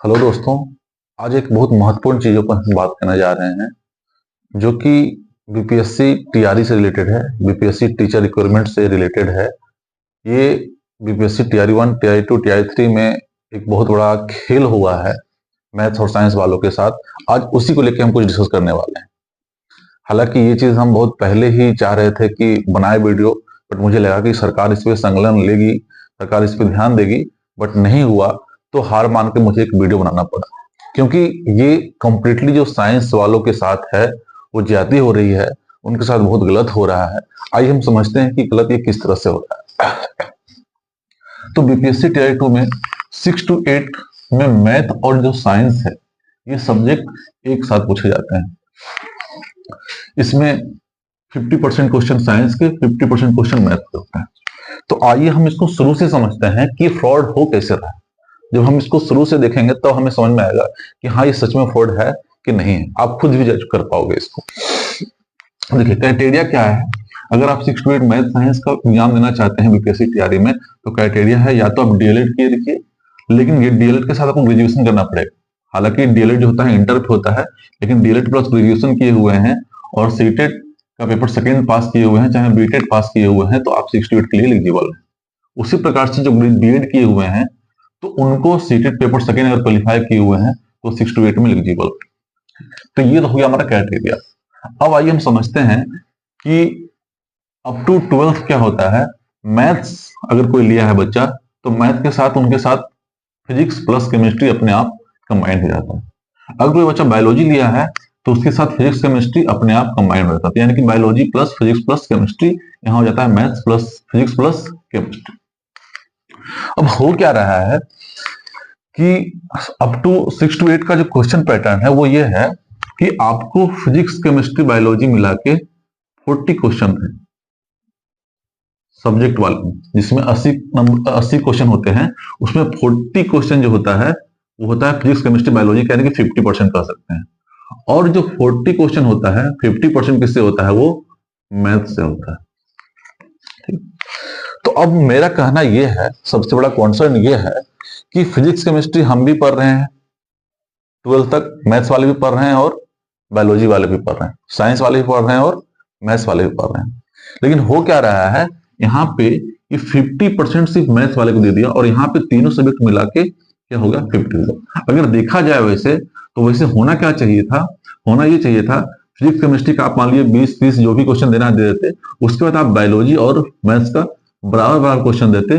Hello दोस्तों। आज एक बहुत महत्वपूर्ण चीज़ों पर हम बात करने जा रहे हैं जो कि बीपीएससी टीआरई से रिलेटेड है, बीपीएससी टीचर रिक्वायरमेंट से रिलेटेड है। ये बीपीएससी टीआरई 1, टीआरई 2, टीआरई 3 में एक बहुत बड़ा खेल हुआ है मैथ्स और साइंस वालों के साथ। आज उसी को लेकर हम कुछ डिस्कस करने वाले हैं। हालांकि ये चीज़ हम बहुत पहले ही चाह रहे थे कि बनाए वीडियो, बट मुझे लगा कि सरकार इस पे संकलन लेगी, सरकार इस पे ध्यान देगी, बट नहीं हुआ। तो हार मान के मुझे एक वीडियो बनाना पड़ा, क्योंकि ये कंप्लीटली जो साइंस वालों के साथ है वो ज्यादती हो रही है, उनके साथ बहुत गलत हो रहा है। आइए हम समझते हैं कि गलत ये किस तरह से हो रहा है। तो बीपीएससी टीआरई 2 में 6 to 8 में मैथ और जो साइंस है ये सब्जेक्ट एक साथ पूछे जाते हैं। इसमें 50% क्वेश्चन साइंस के, 50% क्वेश्चन मैथ के होते हैं। तो आइए हम इसको शुरू से समझते हैं कि फ्रॉड हो कैसे रहा है। जब हम इसको शुरू से देखेंगे तो हमें समझ में आएगा कि हाँ ये सच में फ्रॉड है कि नहीं है। आप खुद भी जज कर पाओगे इसको। देखिए क्राइटेरिया क्या है। अगर आप 6 to 8 मैथ साइंस का एग्जाम देना चाहते हैं बीपीएससी टीआरई में, तो क्राइटेरिया है या तो आप डीएलएड किए रखिए, लेकिन ये डीएलएड के साथ आपको ग्रेजुएशन करना पड़ेगा। हालांकि डीएलएड जो होता है इंटर पे होता है, लेकिन डीएलएड प्लस ग्रेजुएशन किए हुए हैं और सीटेट का पेपर सेकंड पास किए हुए हैं, चाहे बीटेड पास किए हुए हैं, तो आप 6 to 8 के लिए एलिजिबल है। उसी प्रकार से जो बीएड किए हुए हैं तो उनको सीटेट पेपर सेकंड अगर क्वालिफाई किए हुए हैं तो 6 to 8 में एलिजिबल। तो ये तो हो गया हमारा क्राइटेरिया। अब आइए हम समझते हैं कि अप टू 12th क्या होता है। मैथ्स अगर कोई लिया है बच्चा, तो मैथ के साथ उनके साथ फिजिक्स प्लस केमिस्ट्री अपने आप कंबाइंड हो जाता है। अगर कोई बच्चा बायोलॉजी लिया है तो उसके साथ फिजिक्स केमिस्ट्री अपने आप कंबाइंड हो जाता है, यानी कि biology plus physics plus chemistry यहाँ हो जाता है maths plus physics plus chemistry. अब हो क्या रहा है कि अप टू 6 to 8 का जो क्वेश्चन पैटर्न है वो ये है कि आपको फिजिक्स केमिस्ट्री बायोलॉजी मिला के 40 क्वेश्चन है सब्जेक्ट वाले, जिसमें 80 क्वेश्चन होते हैं। उसमें 40 क्वेश्चन जो होता है वो होता है फिजिक्स केमिस्ट्री बायोलॉजी, यानी कि 50% कह सकते हैं। और जो 40 क्वेश्चन होता है 50% किससे होता है, वो मैथ से होता है। ठीक। तो अब मेरा कहना यह है, सबसे बड़ा कॉन्सर्न ये है कि फिजिक्स केमिस्ट्री हम भी पढ़ रहे हैं 12 तक, मैथ्स वाले भी पढ़ रहे हैं और बायोलॉजी वाले भी पढ़ रहे हैं, साइंस वाले भी पढ़ रहे हैं और मैथ्स वाले भी पढ़ रहे हैं। लेकिन हो क्या रहा है यहाँ पे, ये 50% सिर्फ मैथ्स वाले को दे दिया और यहाँ पे तीनों सब्जेक्ट मिला के क्या होगा 50। अगर देखा जाए वैसे तो वैसे होना क्या चाहिए था, होना ये चाहिए था फिजिक्स केमिस्ट्री का आप मान लीजिए 20-30 जो भी क्वेश्चन देना दे देते, उसके बाद आप बायोलॉजी और मैथ्स का बराबर बराबर क्वेश्चन देते,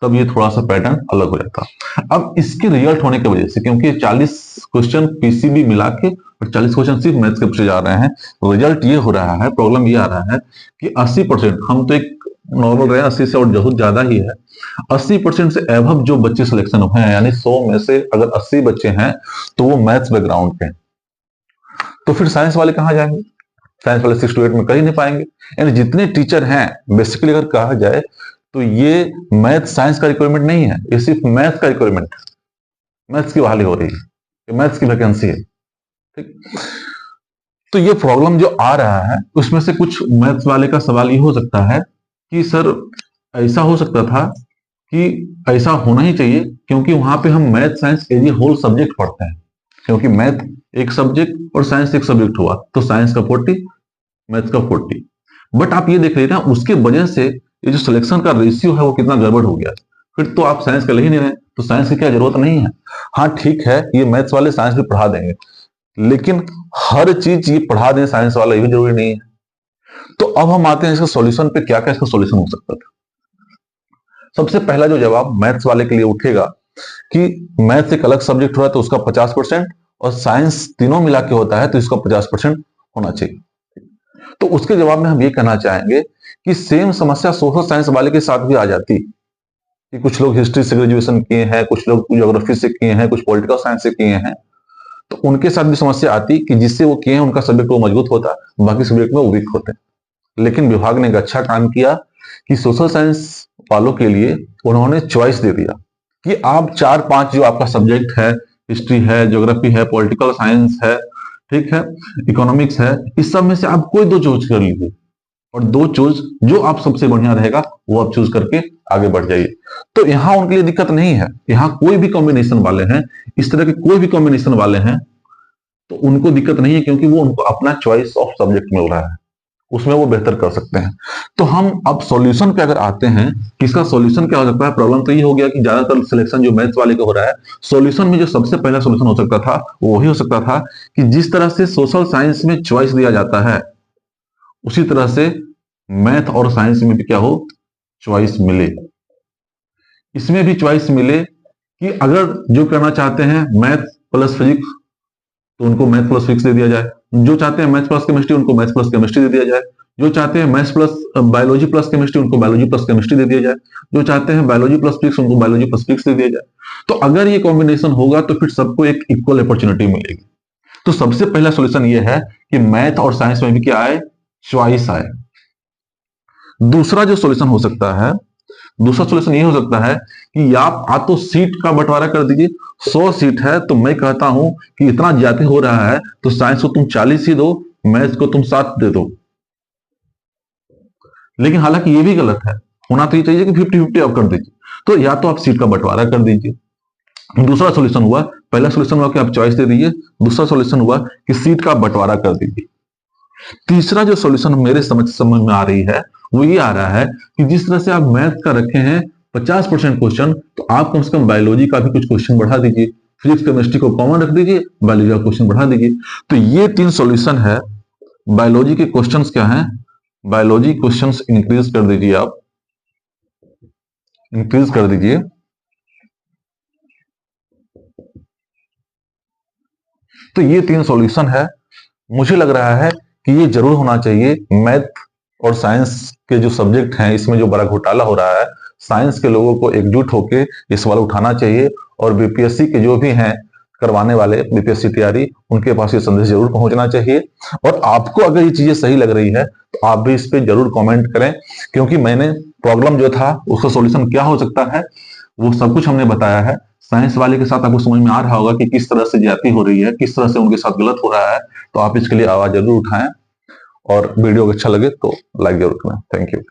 तब ये थोड़ा सा पैटर्न अलग हो जाता। अब इसके रिजल्ट होने की वजह से, क्योंकि 40 क्वेश्चन पीसीबी मिला के और 40 क्वेश्चन सिर्फ मैथ्स के पूछे जा रहे हैं, रिजल्ट ये हो रहा है, प्रॉब्लम ये आ रहा है कि 80%, हम तो एक नॉर्मल रहे 80 से और बहुत ज्यादा ही है, 80% से एवब जो बच्चे सिलेक्शन हुए हैं, यानी 100 में से अगर 80 बच्चे हैं तो वो मैथ्स बैकग्राउंड के हैं। तो फिर साइंस वाले कहां जाएंगे? साइंस वाले 6 to 8 में कर ही नहीं पाएंगे। यानी जितने टीचर हैं, बेसिकली अगर कहा जाए तो ये मैथ साइंस का रिक्वायरमेंट नहीं है, ये सिर्फ मैथ्स का रिक्वायरमेंट है। मैथ्स की बहाली हो रही है, मैथ्स की वैकेंसी है। ठीक। तो ये प्रॉब्लम जो आ रहा है उसमें से कुछ मैथ्स वाले का सवाल ये हो सकता है कि सर ऐसा हो सकता था कि ऐसा होना ही चाहिए, क्योंकि वहां पे हम math science as a whole subject पढ़ते हैं, क्योंकि मैथ एक सब्जेक्ट और साइंस एक सब्जेक्ट हुआ, तो साइंस का 40, मैथ्स का 40। बट आप ये देख रहे ना, उसके वजह से ये जो सिलेक्शन का रेशियो है वो कितना गड़बड़ हो गया। फिर तो आप साइंस का ले ही नहीं रहे, तो साइंस की क्या जरूरत नहीं है। हाँ ठीक है, ये मैथ्स वाले साइंस भी पढ़ा देंगे, लेकिन हर चीज ये पढ़ा दें साइंस वाला, ये भी जरूरी नहीं है। तो अब हम आते हैं इसका सॉल्यूशन पे, क्या क्या इसका सॉल्यूशन हो सकता था। सबसे पहला जो जवाब मैथ्स वाले के लिए उठेगा कि मैथ्स एक अलग सब्जेक्ट हुआ तो उसका 50% और साइंस तीनों मिला के होता है तो इसका 50% होना चाहिए। तो उसके जवाब में हम ये कहना चाहेंगे कि सेम समस्या सोशल साइंस वाले के साथ भी आ जाती कि कुछ लोग हिस्ट्री से ग्रेजुएशन किए हैं, कुछ लोग ज्योग्राफी से किए हैं, कुछ पॉलिटिकल साइंस से किए हैं, तो उनके साथ भी समस्या आती कि जिससे वो किए हैं उनका सब्जेक्ट वो मजबूत होता, बाकी सब्जेक्ट में वो वीक होते। लेकिन विभाग ने एक अच्छा काम किया कि सोशल साइंस वालों के लिए उन्होंने चॉइस दे दिया कि आप 4-5 जो आपका सब्जेक्ट है, हिस्ट्री है, ज्योग्राफी है, पॉलिटिकल साइंस है, ठीक है, इकोनॉमिक्स है, इस सब में से आप कोई दो चूज कर लीजिए, और 2 चूज, जो आप सबसे बढ़िया रहेगा वो आप चूज करके आगे बढ़ जाइए। तो यहां उनके लिए दिक्कत नहीं है, यहां कोई भी कॉम्बिनेशन वाले हैं, इस तरह के कोई भी कॉम्बिनेशन वाले हैं तो उनको दिक्कत नहीं है, क्योंकि वो उनको अपना चॉइस ऑफ सब्जेक्ट मिल रहा है, उसमें वो बेहतर कर सकते हैं। तो हम अब सॉल्यूशन पे अगर आते हैं कि इसका सॉल्यूशन क्या हो सकता है। प्रॉब्लम तो ये हो गया कि ज्यादातर सिलेक्शन जो मैथ्स वाले का हो रहा है, सॉल्यूशन में जो सबसे पहला सॉल्यूशन हो सकता था वो वही हो सकता था कि जिस तरह से सोशल साइंस में चॉइस दिया जाता है उसी तरह से मैथ और साइंस में भी क्या हो, चॉइस मिले। इसमें भी चॉइस मिले कि अगर जो करना चाहते हैं मैथ प्लस फिजिक्स तो उनको मैथ प्लस फिजिक्स दे दिया जाए, जो चाहते हैं मैथ प्लस केमिस्ट्री उनको मैथ प्लस केमिस्ट्री दे दिया जाए, जो चाहते हैं maths plus biology plus chemistry उनको बायोलॉजी प्लस केमिस्ट्री दे दिया जाए, जो चाहते हैं बायोलॉजी प्लस फिजिक्स उनको बायोलॉजी प्लस फिजिक्स दे दिया जाए। तो अगर ये कॉम्बिनेशन होगा तो फिर सबको एक इक्वल अपॉर्चुनिटी मिलेगी। तो सबसे पहला सॉल्यूशन ये है कि मैथ और साइंस में भी क्या आए, चॉइस आए। दूसरा जो सॉल्यूशन हो सकता है, दूसरा सॉल्यूशन ये हो सकता है कि आप आ तो सीट का बंटवारा कर दीजिए। 100 सीट है तो मैं कहता हूं कि इतना ज्यादा हो रहा है तो साइंस को तुम 40 ही दो, मैथ्स को तुम 7 दे दो। लेकिन हालांकि ये भी गलत है, होना तो ये चाहिए कि 50-50 आप कर दीजिए। तो या तो आप सीट का बंटवारा कर दीजिए। दूसरा सॉल्यूशन हुआ, पहला सॉल्यूशन हुआ कि आप चॉइस दे दीजिए, दूसरा सॉल्यूशन हुआ कि सीट का बंटवारा कर दीजिए। तीसरा जो सॉल्यूशन मेरे समझ में आ रही है वो ये आ रहा है कि जिस तरह से आप मैथ का रखे हैं 50% क्वेश्चन, तो आप कम से कम बायोलॉजी का भी कुछ क्वेश्चन बढ़ा दीजिए, फिजिक्स केमिस्ट्री को कॉमन रख दीजिए, बायोलॉजी का क्वेश्चन बढ़ा दीजिए। तो ये 3 सॉल्यूशन है। बायोलॉजी के क्वेश्चंस क्या हैं, बायोलॉजी क्वेश्चंस इंक्रीज कर दीजिए, आप इंक्रीज कर दीजिए। तो ये 3 सॉल्यूशन है। मुझे लग रहा है कि ये जरूर होना चाहिए। मैथ और साइंस के जो सब्जेक्ट हैं इसमें जो बड़ा घोटाला हो रहा है, साइंस के लोगों को एकजुट होकर ये सवाल उठाना चाहिए और बीपीएससी के जो भी हैं करवाने वाले बीपीएससी तैयारी, उनके पास ये संदेश जरूर पहुंचना चाहिए। और आपको अगर ये चीजें सही लग रही है तो आप भी इस पे जरूर कमेंट करें, क्योंकि मैंने प्रॉब्लम जो था उसका सॉल्यूशन क्या हो सकता है वो सब कुछ हमने बताया है। साइंस वाले के साथ आपको समझ में आ रहा होगा कि किस तरह से ज्यादती हो रही है, किस तरह से उनके साथ गलत हो रहा है। तो आप इसके लिए आवाज जरूर उठाएं और वीडियो अच्छा लगे तो लाइक जरूर करें। Thank you.